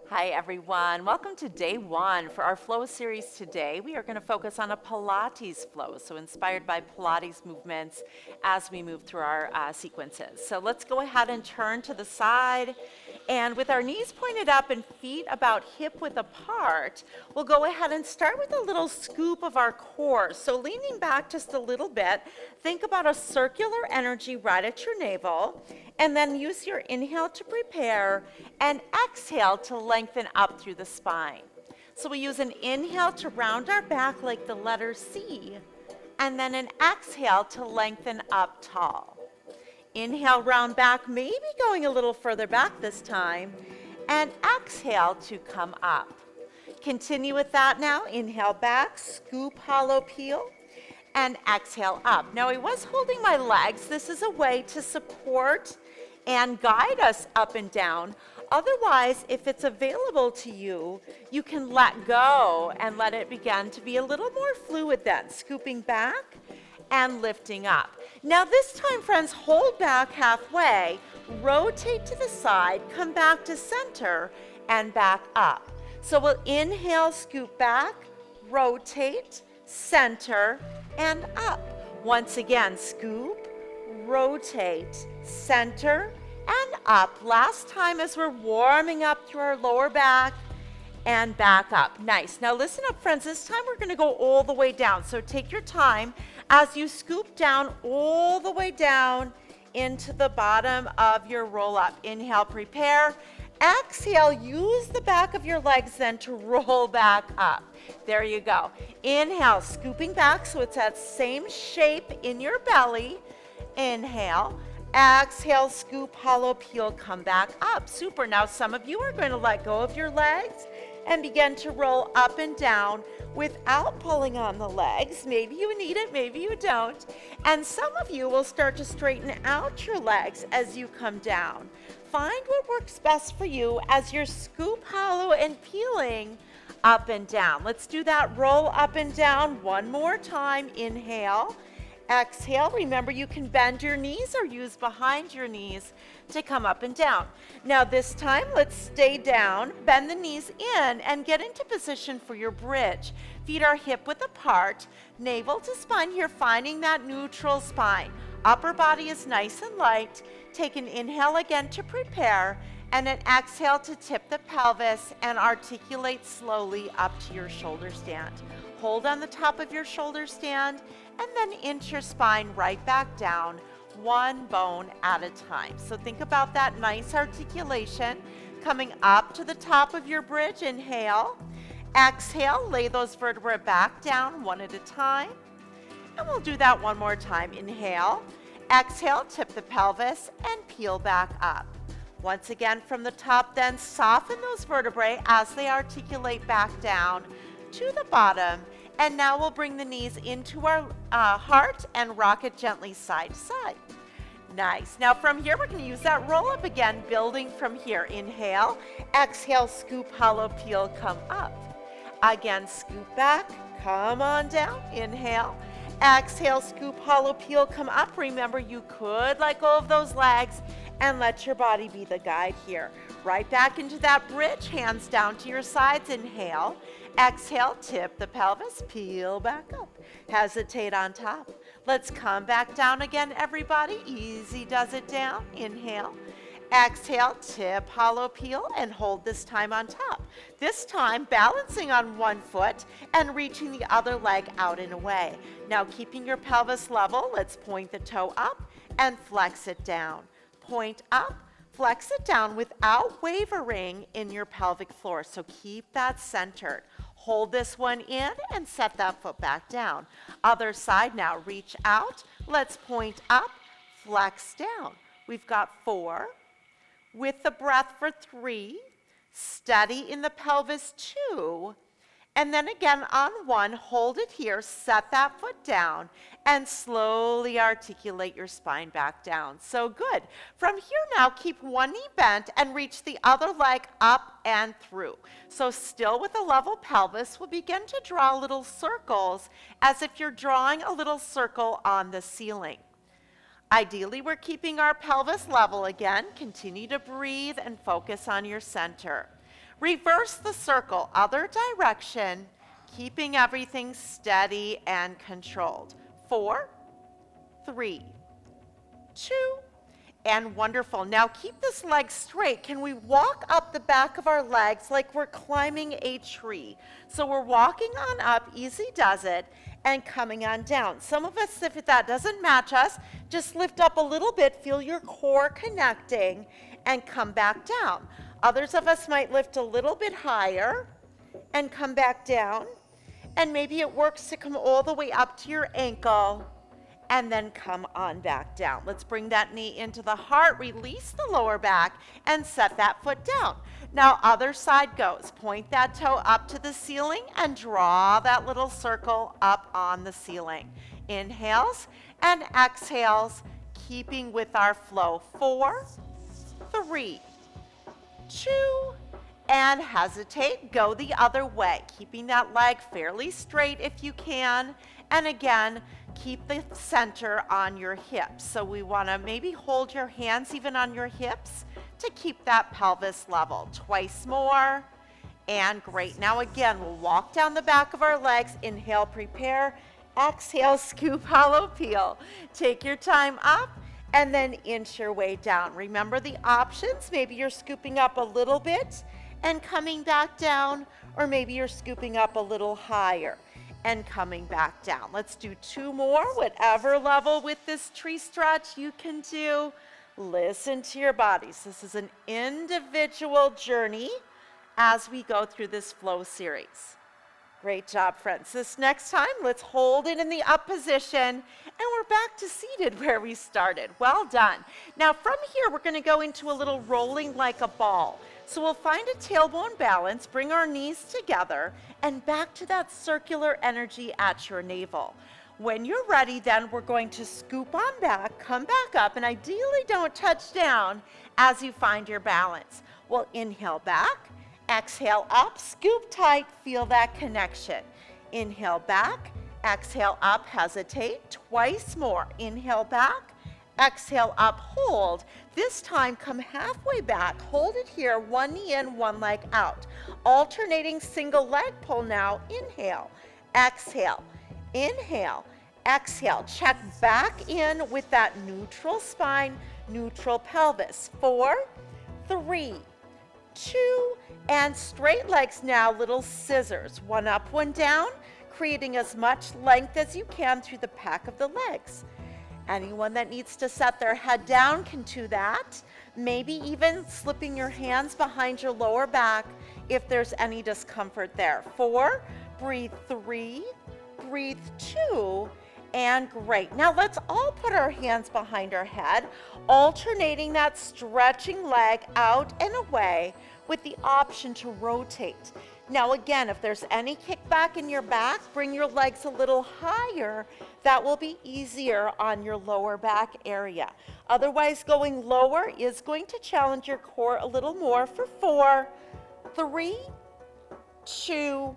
Hi, everyone. Welcome to day one for our flow series today. We are going to focus on a Pilates flow, so inspired by Pilates movements as we move through our sequences. So let's go ahead and turn to the side. And with our knees pointed up and feet about hip width apart, we'll go ahead and start with a little scoop of our core. So leaning back just a little bit, think about a circular energy right at your navel. And then use your inhale to prepare and exhale to lengthen up through the spine. So we use an inhale to round our back like the letter C, and then an exhale to lengthen up tall. Inhale, round back, maybe going a little further back this time, and exhale to come up. Continue with that now. Inhale back, scoop, hollow, peel, and exhale up. Now I was holding my legs. This is a way to support and guide us up and down. Otherwise, if it's available to you, you can let go and let it begin to be a little more fluid then, scooping back and lifting up. Now this time, friends, hold back halfway, rotate to the side, come back to center, and back up. So we'll inhale, scoop back, rotate, center, and up. Once again, scoop, rotate, center, and up. Last time as we're warming up through our lower back and back up. Nice. Now listen up, friends. This time we're going to go all the way down. So take your time as you scoop down all the way down into the bottom of your roll up. Inhale, prepare. Exhale, use the back of your legs then to roll back up. There you go. Inhale, scooping back so it's that same shape in your belly. Inhale. Exhale, scoop, hollow, peel, come back up. Super. Now some of you are going to let go of your legs and begin to roll up and down without pulling on the legs. Maybe you need it, maybe you don't. And some of you will start to straighten out your legs as you come down. Find what works best for you as you're scoop, hollow, and peeling up and down. Let's do that roll up and down one more time. Inhale. Exhale. Remember, you can bend your knees or use behind your knees to come up and down. Now this time, let's stay down, bend the knees in, and get into position for your bridge. Feet are hip width apart, navel to spine here, finding that neutral spine. Upper body is nice and light. Take an inhale again to prepare, and an exhale to tip the pelvis and articulate slowly up to your shoulder stand. Hold on the top of your shoulder stand, and then inch your spine right back down, one bone at a time. So think about that nice articulation coming up to the top of your bridge. Inhale. Exhale, lay those vertebrae back down one at a time. And we'll do that one more time. Inhale. Exhale, tip the pelvis and peel back up. Once again from the top, then soften those vertebrae as they articulate back down to the bottom. And now we'll bring the knees into our heart and rock it gently side to side. Nice. Now from here, we're going to use that roll up again, building from here. Inhale, exhale, scoop, hollow, peel, come up. Again, scoop back, come on down. Inhale, exhale, scoop, hollow, peel, come up. Remember, you could let go of those legs and let your body be the guide here. Right back into that bridge, hands down to your sides. Inhale. Exhale, tip the pelvis, peel back up. Hesitate on top. Let's come back down again, everybody. Easy does it down. Inhale. Exhale, tip, hollow, peel, and hold this time on top. This time, balancing on one foot and reaching the other leg out and away. Now, keeping your pelvis level, let's point the toe up and flex it down. Point up. Flex it down without wavering in your pelvic floor. So keep that centered. Hold this one in and set that foot back down. Other side now, reach out. Let's point up, flex down. We've got 4. With the breath for 3. Steady in the pelvis, 2. And then again on 1, hold it here, set that foot down, and slowly articulate your spine back down. So good. From here now, keep one knee bent and reach the other leg up and through. So still with a level pelvis, we'll begin to draw little circles as if you're drawing a little circle on the ceiling. Ideally, we're keeping our pelvis level again. Continue to breathe and focus on your center. Reverse the circle, other direction, keeping everything steady and controlled. 4, 3, 2, and wonderful. Now keep this leg straight. Can we walk up the back of our legs like we're climbing a tree? So we're walking on up, easy does it, and coming on down. Some of us, if that doesn't match us, just lift up a little bit, feel your core connecting, and come back down. Others of us might lift a little bit higher and come back down. And maybe it works to come all the way up to your ankle and then come on back down. Let's bring that knee into the heart, release the lower back, and set that foot down. Now, other side goes. Point that toe up to the ceiling and draw that little circle up on the ceiling. Inhales and exhales, keeping with our flow. 4, 3, 2, and hesitate. Go the other way, keeping that leg fairly straight if you can. And again, keep the center on your hips. So we want to maybe hold your hands even on your hips to keep that pelvis level. Twice more, and great. Now again, we'll walk down the back of our legs. Inhale, prepare. Exhale, scoop, hollow, peel. Take your time up and then inch your way down. Remember the options. Maybe you're scooping up a little bit and coming back down, or maybe you're scooping up a little higher and coming back down. Let's do 2 more, whatever level with this tree stretch you can do. Listen to your bodies. This is an individual journey as we go through this flow series. Great job, friends. This next time, let's hold it in the up position, and we're back to seated where we started. Well done. Now from here, we're going to go into a little rolling like a ball. So we'll find a tailbone balance, bring our knees together, and back to that circular energy at your navel. When you're ready, then we're going to scoop on back, come back up, and ideally don't touch down as you find your balance. We'll inhale back, exhale up, scoop tight, feel that connection. Inhale back, exhale up, hesitate, twice more. Inhale back, exhale up, hold. This time come halfway back, hold it here, one knee in, one leg out. Alternating single leg pull now. Inhale, exhale, inhale, exhale. Check back in with that neutral spine, neutral pelvis. 4, 3, 2, and straight legs now, little scissors. One up, one down, creating as much length as you can through the back of the legs. Anyone that needs to set their head down can do that. Maybe even slipping your hands behind your lower back if there's any discomfort there. 4, breathe 3, breathe 2, and great. Now let's all put our hands behind our head, alternating that stretching leg out and away with the option to rotate. Now again, if there's any kickback in your back, bring your legs a little higher. That will be easier on your lower back area. Otherwise, going lower is going to challenge your core a little more for 4, 3, 2,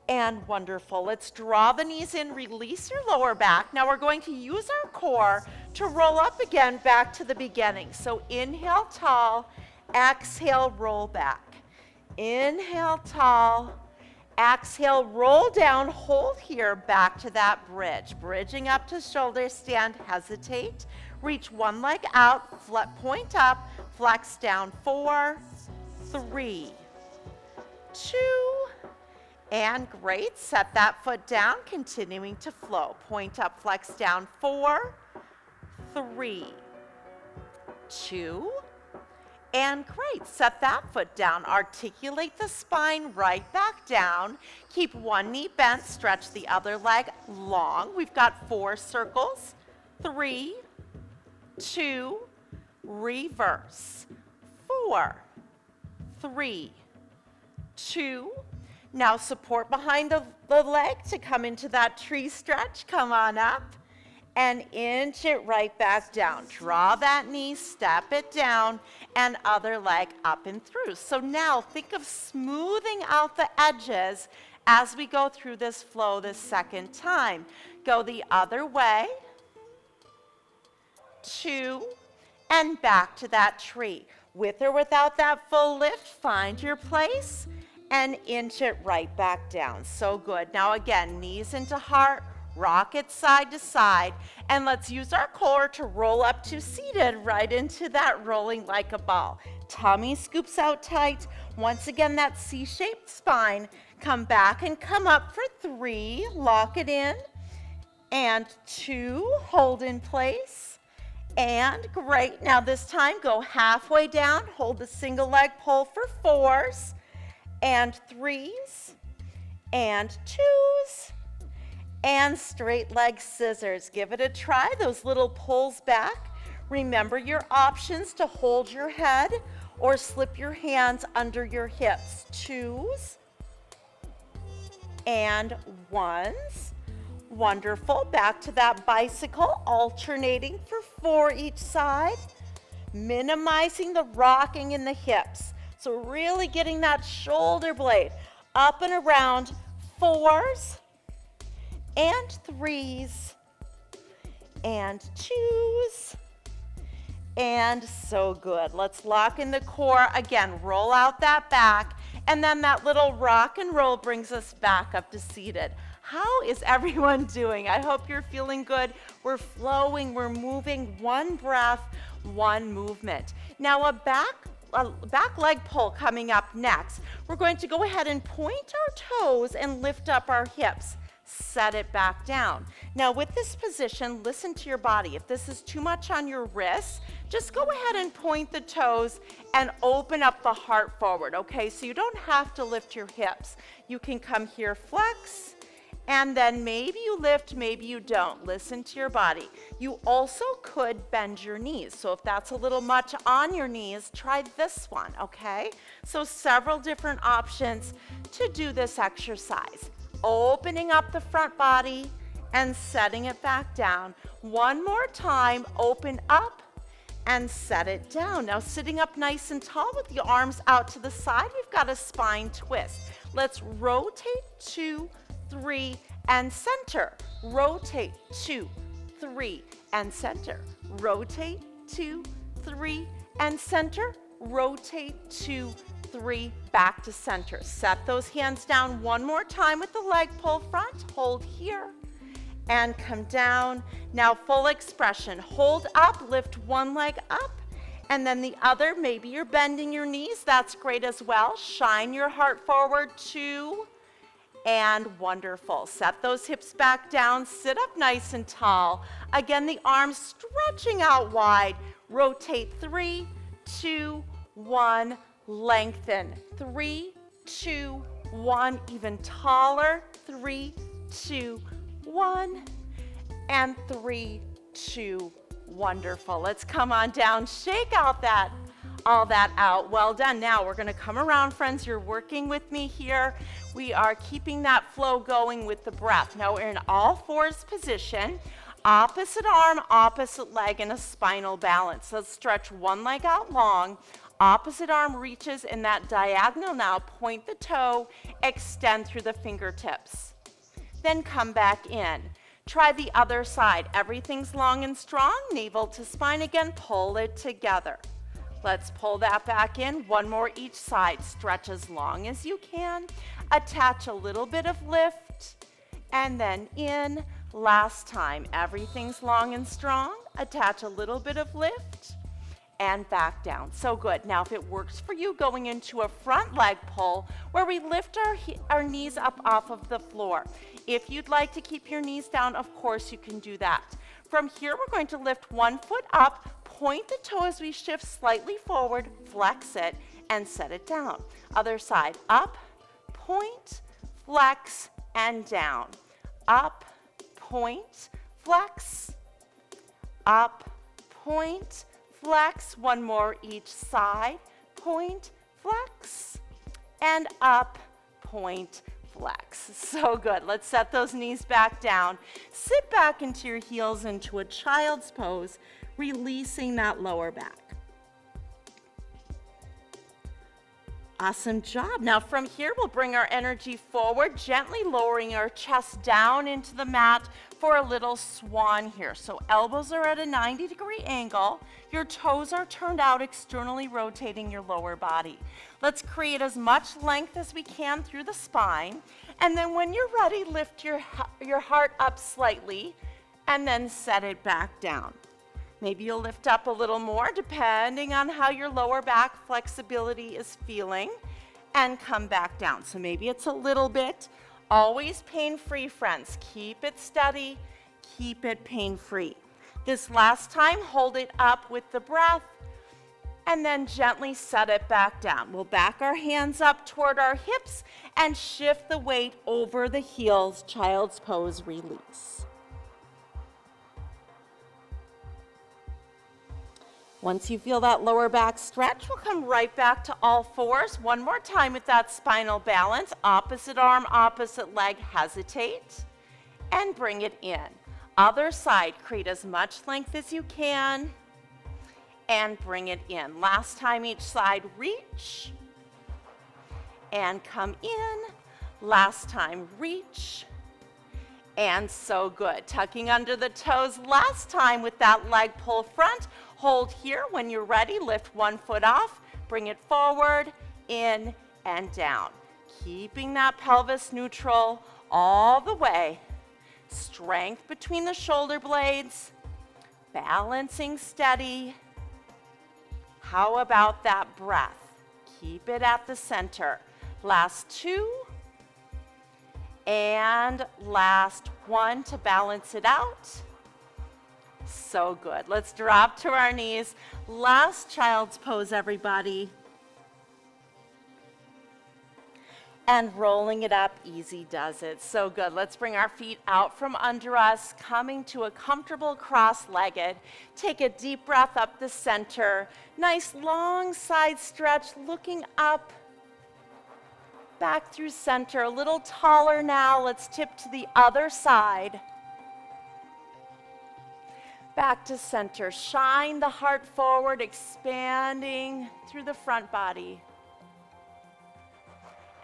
and wonderful. Let's draw the knees in, release your lower back. Now we're going to use our core to roll up again back to the beginning. So inhale tall, exhale roll back. Inhale tall, exhale roll down, hold here, back to that bridge. Bridging up to shoulder stand, hesitate, reach one leg out, point up, flex down. 4, 3, 2, and great. Set that foot down, continuing to flow. Point up, flex down. 4, 3, 2, and great. Set that foot down. Articulate the spine right back down. Keep one knee bent. Stretch the other leg long. We've got 4 circles. 3, 2, reverse. 4, 3, 2. Now support behind the leg to come into that tree stretch. Come on up and inch it right back down. Draw that knee, step it down, and other leg up and through. So now think of smoothing out the edges as we go through this flow the second time. Go the other way. two, and back to that tree. With or without that full lift, find your place and inch it right back down. So good. Now again, knees into heart, rock it side to side, and let's use our core to roll up to seated right into that rolling like a ball. Tummy scoops out tight. Once again, that C-shaped spine. Come back and come up for 3, lock it in, and 2, hold in place, and great. Now this time, go halfway down, hold the single leg pull for 4s, and 3s, and 2s, and straight leg scissors. Give it a try, those little pulls back. Remember your options to hold your head or slip your hands under your hips. 2s and 1s. Wonderful. Back to that bicycle, alternating for 4 each side, minimizing the rocking in the hips. So really getting that shoulder blade up and around. 4s and 3s and 2s. And so good. Let's lock in the core. Again, roll out that back. And then that little rock and roll brings us back up to seated. How is everyone doing? I hope you're feeling good. We're flowing, we're moving, one breath, one movement. Now a back leg pull coming up next. We're going to go ahead and point our toes and lift up our hips. Set it back down. Now with this position, listen to your body. If this is too much on your wrists, just go ahead and point the toes and open up the heart forward, okay? So you don't have to lift your hips. You can come here, flex, and then maybe you lift, maybe you don't. Listen to your body. You also could bend your knees. So if that's a little much on your knees, try this one, okay? So several different options to do this exercise. Opening up the front body and setting it back down. One more time, open up and set it down. Now sitting up nice and tall with the arms out to the side, we've got a spine twist. Let's rotate 2, 3, and center. Rotate 2, 3, and center. Rotate 2, 3, and center. Rotate 2, 3, back to center. Set those hands down one more time with the leg pull front. Hold here and come down. Now full expression. Hold up, lift one leg up, and then the other. Maybe you're bending your knees. That's great as well. Shine your heart forward, 2, and wonderful. Set those hips back down. Sit up nice and tall. Again, the arms stretching out wide. Rotate 3, 2, 1. Lengthen. 3, 2, 1. Even taller. 3, 2, 1. And 3, 2. Wonderful. Let's come on down. Shake out all that out. Well done. Now we're going to come around, friends. You're working with me here. We are keeping that flow going with the breath. Now we're in all fours position. Opposite arm, opposite leg in a spinal balance. Let's stretch one leg out long. Opposite arm reaches in that diagonal now. Point the toe, extend through the fingertips. Then come back in. Try the other side. Everything's long and strong. Navel to spine again. Pull it together. Let's pull that back in. One more each side. Stretch as long as you can. Attach a little bit of lift and then in. Last time. Everything's long and strong. Attach a little bit of lift and back down. So good. Now if it works for you, going into a front leg pull where we lift our knees up off of the floor. If you'd like to keep your knees down, of course you can do that. From here, we're going to lift one foot up, point the toe as we shift slightly forward, flex it, and set it down. Other side, up, point, flex, and down. Up, point, flex, up, point, flex. One more each side. Point, flex, and up, point, flex. So good. Let's set those knees back down. Sit back into your heels into a child's pose, releasing that lower back. Awesome job. Now from here, we'll bring our energy forward, gently lowering our chest down into the mat, for a little swan here. So elbows are at a 90-degree angle. Your toes are turned out, externally rotating your lower body. Let's create as much length as we can through the spine. And then when you're ready, lift your heart up slightly and then set it back down. Maybe you'll lift up a little more depending on how your lower back flexibility is feeling, and come back down. So maybe it's a little bit. Always pain-free, friends. Keep it steady, keep it pain-free. This last time, hold it up with the breath, and then gently set it back down. We'll back our hands up toward our hips and shift the weight over the heels, child's pose, release. Once you feel that lower back stretch, we'll come right back to all fours. One more time with that spinal balance. Opposite arm, opposite leg, hesitate, and bring it in. Other side, create as much length as you can, and bring it in. Last time each side, reach, and come in. Last time, reach, and so good. Tucking under the toes last time with that leg pull front. Hold here. When you're ready, lift one foot off, bring it forward, in, and down. Keeping that pelvis neutral all the way. Strength between the shoulder blades, balancing steady. How about that breath? Keep it at the center. Last two, and last one to balance it out. So good. Let's drop to our knees. Last child's pose, everybody. And rolling it up, easy does it. So good. Let's bring our feet out from under us, coming to a comfortable cross-legged. Take a deep breath up the center. Nice long side stretch, looking up, back through center. A little taller now. Let's tip to the other side. Back to center. Shine the heart forward, expanding through the front body.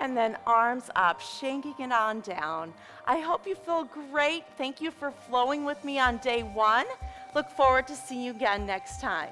And then arms up, shanking it on down. I hope you feel great. Thank you for flowing with me on day one. Look forward to seeing you again next time.